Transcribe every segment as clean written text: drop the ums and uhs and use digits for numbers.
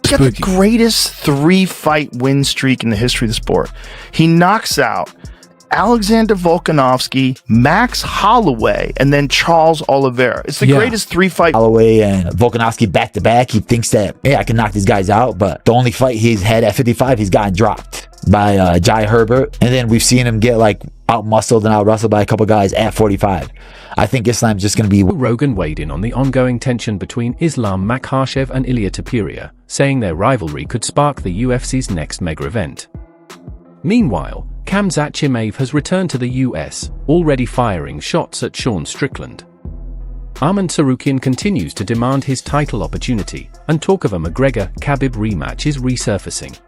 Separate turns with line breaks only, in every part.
He's got the greatest 3-fight win streak in the history of the sport. He knocks out Alexander Volkanovski, Max Holloway, and then Charles Oliveira. It's the greatest 3-fight.
Holloway and Volkanovski back to back. He thinks that, hey, I can knock these guys out, but the only fight he's had at 55, he's gotten dropped by Jai Herbert. And then we've seen him get like out-muscled and out-wrestled by a couple guys at 45. I think Islam's just going to be...
Rogan weighed in on the ongoing tension between Islam Makhachev and Ilia Topuria, saying their rivalry could spark the UFC's next mega event. Meanwhile, Khamzat Chimaev has returned to the US, already firing shots at Sean Strickland. Arman Tsarukyan continues to demand his title opportunity, and talk of a McGregor-Khabib rematch is resurfacing.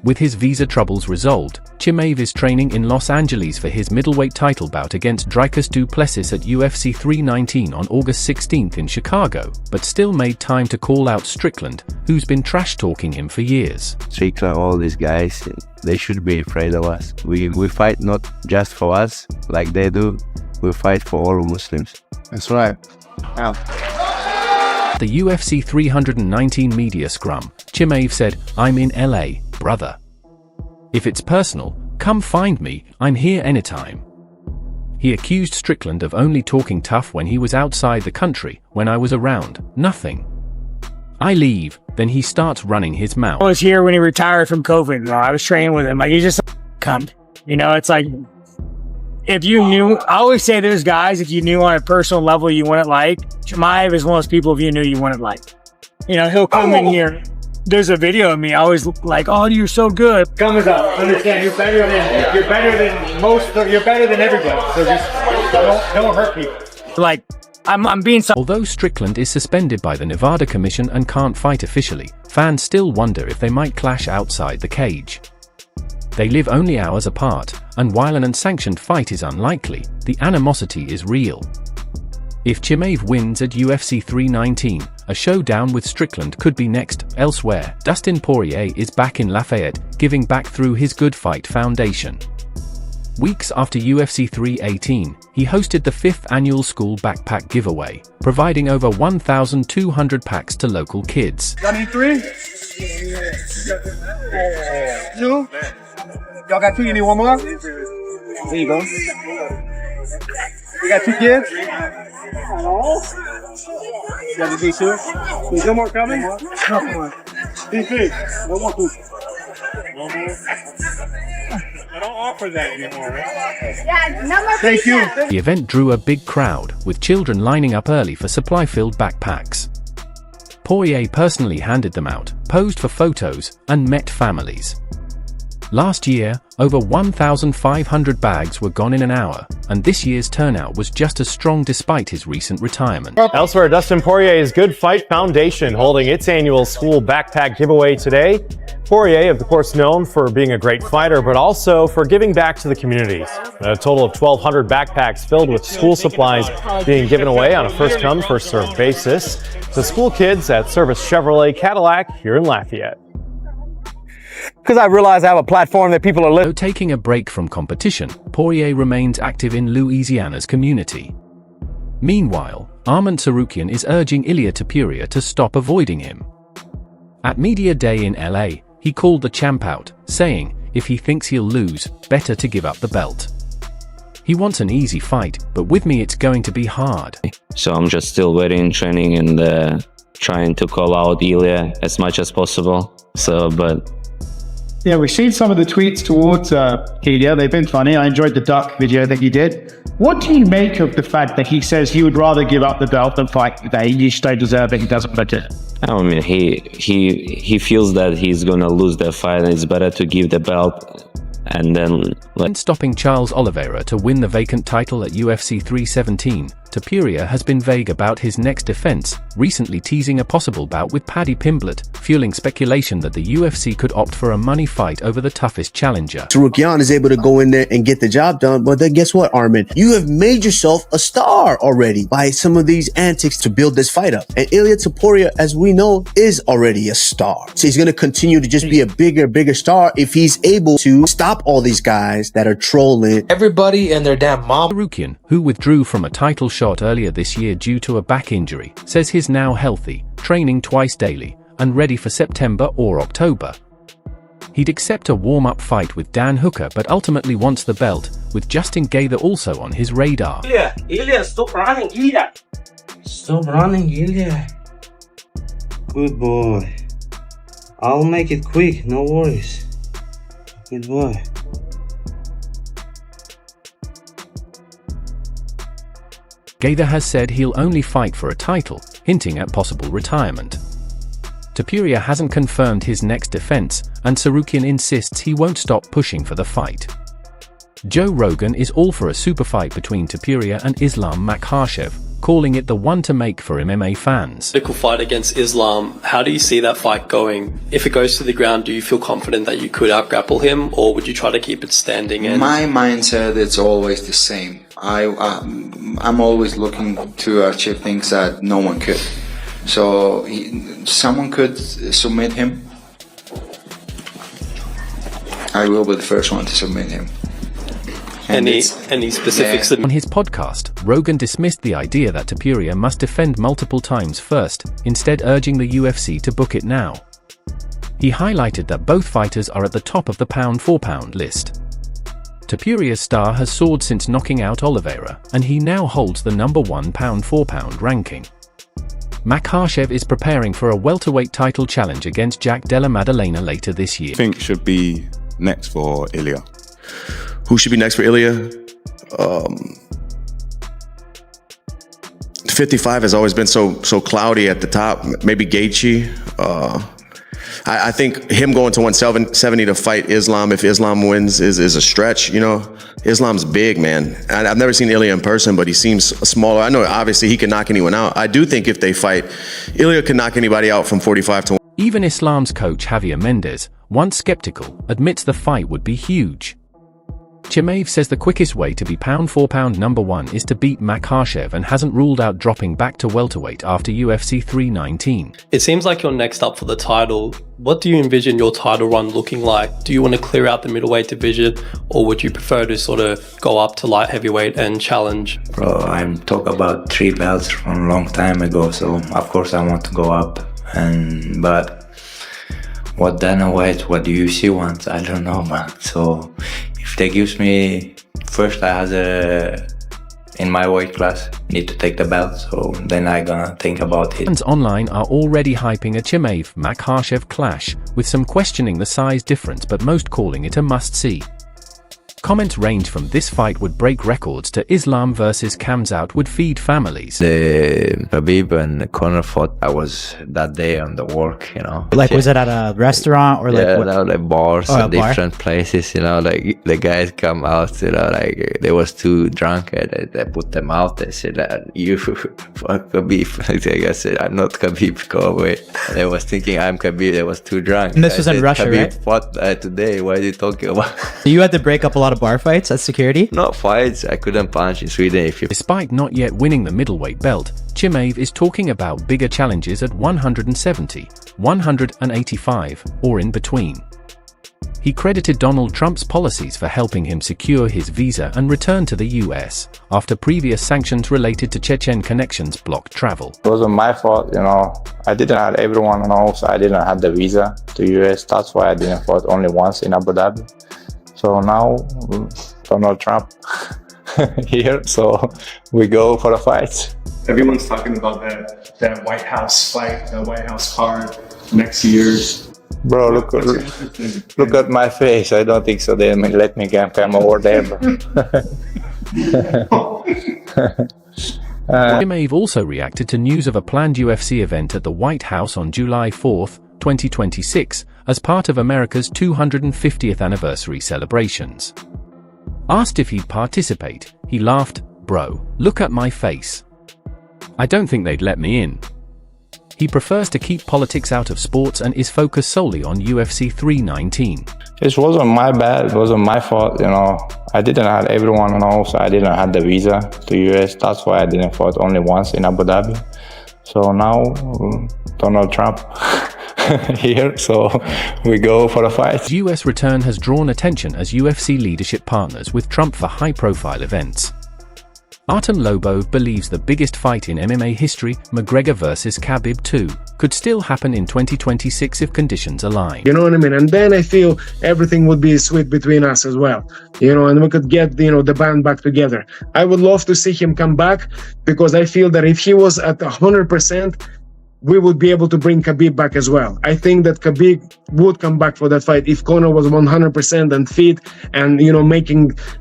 With his visa troubles resolved, Chimaev is training in Los Angeles for his middleweight title bout against Dricus du Plessis at UFC 319 on August 16th in Chicago, but still made time to call out Strickland, who's been trash-talking him for years.
Strickland, all these guys, they should be afraid of us. We fight not just for us, like they do. We fight for all Muslims.
That's right. Wow.
The UFC 319 media scrum, Chimaev said, "I'm in LA, brother. If it's personal, come find me, I'm here anytime." He accused Strickland of only talking tough when he was outside the country. "When I was around, nothing. I leave, then he starts running his mouth."
I was here when he retired from COVID. I was training with him. Like, he's just cunt. You know, it's like, if you knew, I always say there's guys, if you knew on a personal level you wouldn't like, Chimaev is one of those people if you knew you wouldn't like. You know, he'll come in here. There's a video of me, I always like, "Oh, you're so good." Come with us. Understand, you're better than everybody. So just don't hurt people. Like, I'm being so.
Although Strickland is suspended by the Nevada Commission and can't fight officially, fans still wonder if they might clash outside the cage. They live only hours apart, and while an unsanctioned fight is unlikely, the animosity is real. If Chimaev wins at UFC 319, a showdown with Strickland could be next. Elsewhere, Dustin Poirier is back in Lafayette, giving back through his Good Fight Foundation. Weeks after UFC 318, he hosted the 5th annual school backpack giveaway, providing over 1,200 packs to local kids.
Y'all need 3? 2? Y'all got 2, you need 1 more? There you go. We got 2 kids? You got the D2? There's no more coming? No more. D3, no more food. No more? I don't offer that anymore, right? Yeah, no more. Thank you.
The event drew a big crowd, with children lining up early for supply-filled backpacks. Poirier personally handed them out, posed for photos, and met families. Last year, over 1,500 bags were gone in an hour, and this year's turnout was just as strong despite his recent retirement.
Elsewhere, Dustin Poirier's Good Fight Foundation holding its annual school backpack giveaway today. Poirier, of course, known for being a great fighter, but also for giving back to the communities. A total of 1,200 backpacks filled with school supplies being given away on a first-come, first-served basis to school kids at Service Chevrolet Cadillac here in Lafayette.
Because I realize I have a platform that people are
Though taking a break from competition, Poirier remains active in Louisiana's community. Meanwhile, Arman Tsarukyan is urging Ilia Topuria to stop avoiding him. At Media Day in LA, he called the champ out, saying, if he thinks he'll lose, better to give up the belt. He wants an easy fight, but with me it's going to be hard.
So I'm just still waiting, training, and trying to call out Ilia as much as possible.
Yeah, we've seen some of the tweets towards Ilia. They've been funny. I enjoyed the duck video that he did. What do you make of the fact that he says he would rather give up the belt than fight today? He just don't deserve it. He doesn't want it.
I mean, he feels that he's gonna lose the fight, and it's better to give the belt and then
stopping Charles Oliveira to win the vacant title at UFC 317, Topuria has been vague about his next defense, recently teasing a possible bout with Paddy Pimblett, fueling speculation that the UFC could opt for a money fight over the toughest challenger.
Tsarukyan is able to go in there and get the job done, but then guess what, Arman? You have made yourself a star already by some of these antics to build this fight up. And Ilia Topuria, as we know, is already a star. So he's going to continue to just be a bigger star if he's able to stop all these guys that are trolling
everybody and their damn mom.
Tsarukyan, who withdrew from a title shot earlier this year due to a back injury, says he's now healthy, training twice daily, and ready for September or October. He'd accept a warm-up fight with Dan Hooker but ultimately wants the belt, with Justin Gaethje also on his radar.
Ilia, stop running, Ilia! Stop running, Ilia. Good boy. I'll make it quick, no worries. Good boy.
Gaethje has said he'll only fight for a title, hinting at possible retirement. Topuria hasn't confirmed his next defense, and Tsarukyan insists he won't stop pushing for the fight. Joe Rogan is all for a super fight between Topuria and Islam Makhachev, calling it the one to make for MMA fans.
Critical fight against Islam, how do you see that fight going? If it goes to the ground, do you feel confident that you could out-grapple him, or would you try to keep it standing?
My mindset is always the same. I'm always looking to achieve things that no one could. So someone could submit him. I will be the first one to submit him.
Any specifics?
On his podcast, Rogan dismissed the idea that Topuria must defend multiple times first, instead urging the UFC to book it now. He highlighted that both fighters are at the top of the pound-for-pound list. Topuria's star has soared since knocking out Oliveira, and he now holds the #1 pound-for-pound ranking. Makhachev is preparing for a welterweight title challenge against Jack Della Maddalena later this year.
I think should be next for Ilia.
Who should be next for Ilia? 55 has always been so cloudy at the top. Maybe Gaethje. I think him going to 170 to fight Islam, if Islam wins, is a stretch. You know, Islam's big, man. I've never seen Ilia in person, but he seems smaller. I know obviously he can knock anyone out. I do think if they fight, Ilia can knock anybody out from 45 to 1.
Even Islam's coach Javier Mendez, once skeptical, admits the fight would be huge. Chimaev says the quickest way to be pound-for-pound #1 is to beat Makhachev and hasn't ruled out dropping back to welterweight after UFC 319.
It seems like you're next up for the title. What do you envision your title run looking like? Do you want to clear out the middleweight division, or would you prefer to sort of go up to light heavyweight and challenge?
Bro, I'm talking about 3 belts from a long time ago, so of course I want to go up. But what Dana White, what the UFC wants, I don't know, man. So if they gives me, first I have in my weight class, need to take the belt, so then I gonna think about it.
Fans online are already hyping a Chimaev-Makhachev clash, with some questioning the size difference but most calling it a must-see. Comments range from "this fight would break records" to "Islam versus Khamzat would feed families."
The Khabib and Conor fought, I was that day on the work, you know.
Like, was it at a restaurant or like?
Yeah,
what?
no, like bars
Oh,
and different places, you know. Like the guys come out, you know, like they was too drunk and they put them out. They said, "You fuck Khabib." I said, "I'm not Khabib, go away." And they was thinking I'm Khabib. They was too drunk.
And this was in Russia,
Khabib
right?
fought today. What are you talking about?
You had to break up a lot of bar fights as security?
Not fights. I couldn't punch in Sweden.
Despite not yet winning the middleweight belt, Chimaev is talking about bigger challenges at 170, 185, or in between. He credited Donald Trump's policies for helping him secure his visa and return to the US, after previous sanctions related to Chechen connections blocked travel.
It wasn't my fault, you know. I didn't have everyone know, so I didn't have the visa to US. That's why I didn't fight only once in Abu Dhabi. So now Donald Trump here, so we go for a fight.
Everyone's talking about that White House fight, the White House card next year.
Bro, look at my face. I don't think so. They let me come over there, bro.
Chimaev also reacted to news of a planned UFC event at the White House on July 4, 2026, as part of America's 250th anniversary celebrations. Asked if he'd participate, he laughed, "Bro, look at my face. I don't think they'd let me in." He prefers to keep politics out of sports and is focused solely on UFC 319.
It wasn't my bad. It wasn't my fault, you know. I didn't have everyone know, so I didn't have the visa to US. That's why I didn't fight only once in Abu Dhabi. So now Donald Trump here, so we go for a fight.
US return has drawn attention as UFC leadership partners with Trump for high-profile events. Artem Lobov believes the biggest fight in MMA history, McGregor versus Khabib 2, could still happen in 2026 if conditions align.
You know what I mean? And then I feel everything would be sweet between us as well. And we could get, the band back together. I would love to see him come back because I feel that if he was at 100%, we would be able to bring Khabib back as well. I think that Khabib would come back for that fight if Conor was 100% and fit and,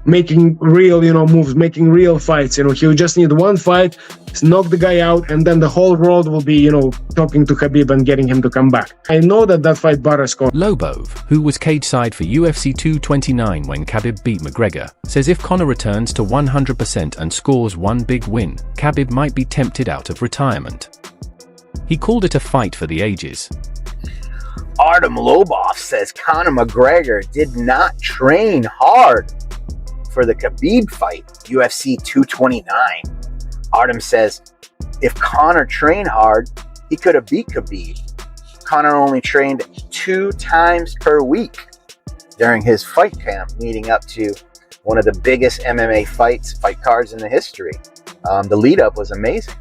making real, moves, making real fights. He would just need one fight, knock the guy out, and then the whole world will be, talking to Khabib and getting him to come back. I know that fight bothers Conor.
Lobov, who was cage side for UFC 229 when Khabib beat McGregor, says if Conor returns to 100% and scores one big win, Khabib might be tempted out of retirement. He called it a fight for the ages.
Artem Lobov says Conor McGregor did not train hard for the Khabib fight, UFC 229. Artem says if Conor trained hard, he could have beat Khabib. Conor only trained 2 times per week during his fight camp leading up to one of the biggest MMA fight cards in the history. The lead up was amazing.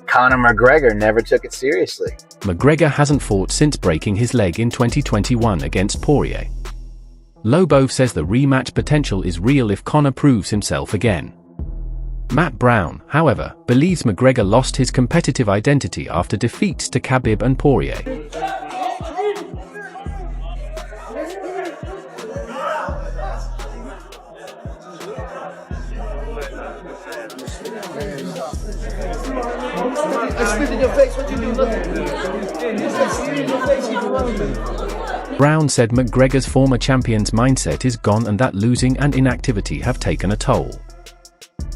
Conor McGregor never took it seriously.
McGregor hasn't fought since breaking his leg in 2021 against Poirier. Lobov says the rematch potential is real if Conor proves himself again. Matt Brown, however, believes McGregor lost his competitive identity after defeats to Khabib and Poirier. Brown said McGregor's former champion's mindset is gone and that losing and inactivity have taken a toll.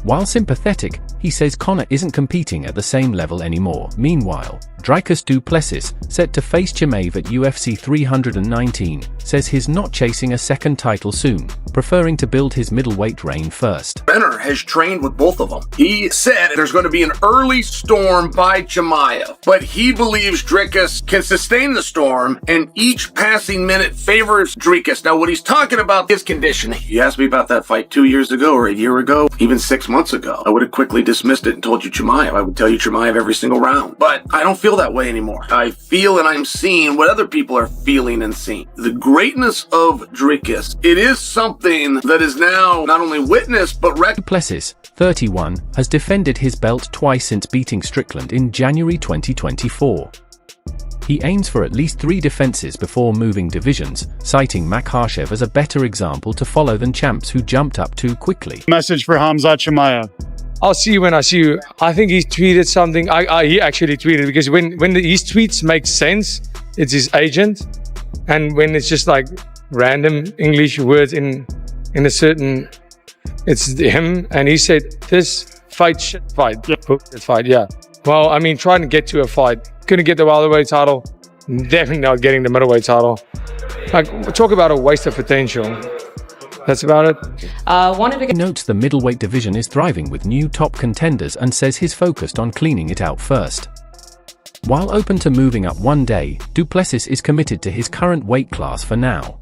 While sympathetic, he says Conor isn't competing at the same level anymore. Meanwhile, Dricus du Plessis, set to face Chimaev at UFC 319, says he's not chasing a second title soon, preferring to build his middleweight reign first.
Benner has trained with both of them. He said there's going to be an early storm by Chimaev, but he believes Dricus can sustain the storm, and each passing minute favors Dricus. Now, when he's talking about his conditioning, you asked me about that fight 2 years ago or a year ago, even 6 months ago. I would have quickly dismissed it and told you Chimaev. I would tell you Chimaev every single round. But I don't feel that way anymore. I feel and I'm seeing what other people are feeling and seeing. The greatness of Dricus, it is something that is now not only witnessed but recognized.
Plessis, 31, has defended his belt twice since beating Strickland in January 2024. He aims for at least 3 defenses before moving divisions, citing Makhachev as a better example to follow than champs who jumped up too quickly.
Message for Khamzat Chimaev. I'll see you when I see you. I think he tweeted something. He actually tweeted because when his tweets make sense, it's his agent. And when it's just like random English words in a certain, it's him. And he said, this fight. Yeah. Well, I mean, trying to get to a fight. Couldn't get the welterweight title. Definitely not getting the middleweight title. Like, talk about a waste of potential. That's about it.
He notes the middleweight division is thriving with new top contenders and says he's focused on cleaning it out first. While open to moving up one day, du Plessis is committed to his current weight class for now.